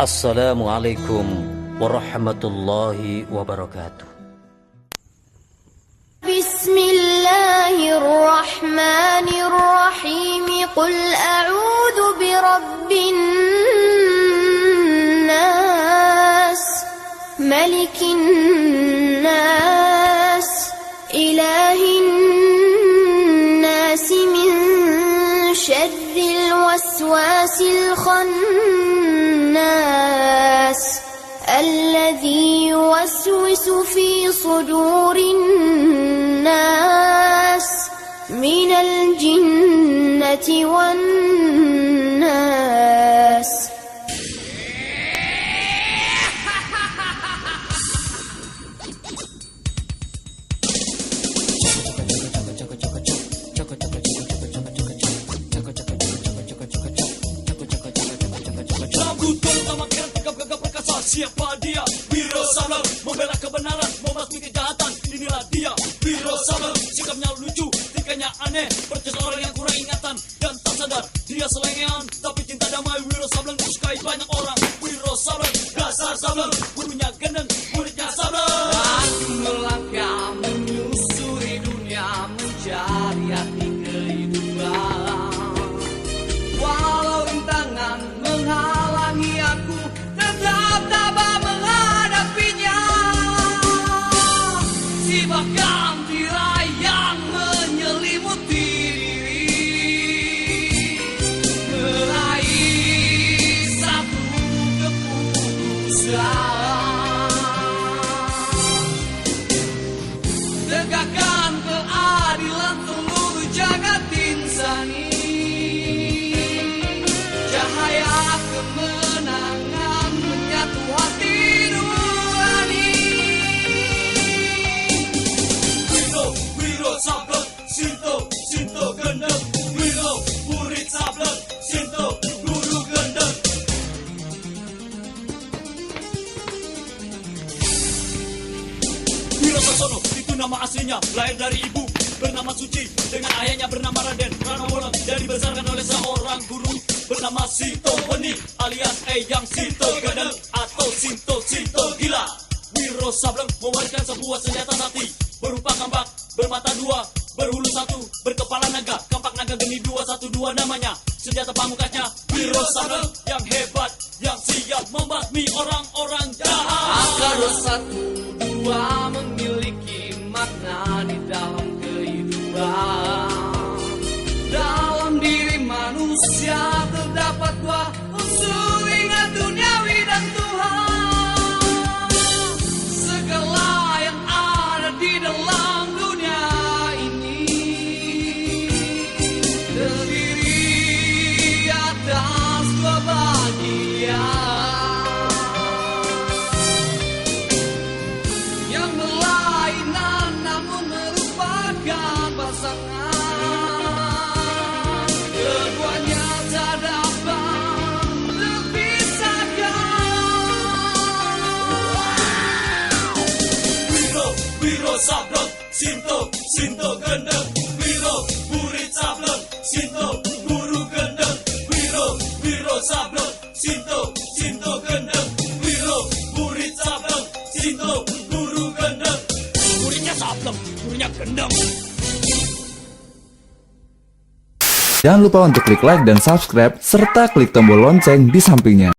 Assalamualaikum warahmatullahi wabarakatuh. Bismillahirrahmanirrahim. Qul a'udzu birabbin nas, malikin nas, ilahin nas, min syarril waswasil khannas, alladzi yuwaswisu fi sudurin nas, minal jinnati wan nas. Siapa dia? Wiro Sableng, membela kebenaran, membasmi kejahatan. Inilah dia, Wiro Sableng. Sikapnya lucu, tingkahnya aneh, percaya orang yang kurang ingatan dan tak sadar dia selengean, tapi cinta damai. Wiro Sableng disukai banyak orang. Wiro Sableng, dasar Sableng, gurunya gendeng, muridnya Sableng. Aku melangkah menyusuri dunia, mencari arti kehidupan. Walau rintangan menghalangi aku, tetap tabah menghadapinya. Si bahkan tirai yang menyelimuti diri, meraih satu keputusan. Tegakkan keadilan seluruh jagat insani. Cahaya kemenangan menyatu hati nurani. Wiro Sableng, Sinto gendeng. Wiro, murid Sableng, Sinto, guru gendeng. Wiro Sasono, itu nama aslinya, lahir dari ibu bernama Suci, dengan ayahnya bernama Raden Ranawono, dan dibesarkan oleh seorang guru bernama Sinto Weni, alias Eyang Sinto Gendeng atau Sinto Gila. Wiro Sableng mewariskan sebuah senjata sakti berupa kampak bermata dua, berhulu satu, berkepala naga, kampak naga geni 212 namanya. Senjata pamungkasnya Wiro Sableng yang hebat, yang siap membasmi orang-orang jahat. Akar 1, 2 memiliki makna di dalam kehidupan. Dalam diri manusia terdapat dua unsur, ingat duniawi dan Tuhan. Segala yang ada di dalam dunia ini terdiri atas dua bagian yang berlainan namun merupakan pasangan. Keduanya tak dapat terpisahkan. Wiro Sableng, Sinto gendeng. Wiro, murid Sableng, Sinto, guru gendeng. Wiro Sableng, Sinto gendeng. Wiro, murid Sableng, Sinto, guru gendeng. Muridnya Sableng, gurunya gendeng. Jangan lupa untuk klik like dan subscribe, serta klik tombol lonceng di sampingnya.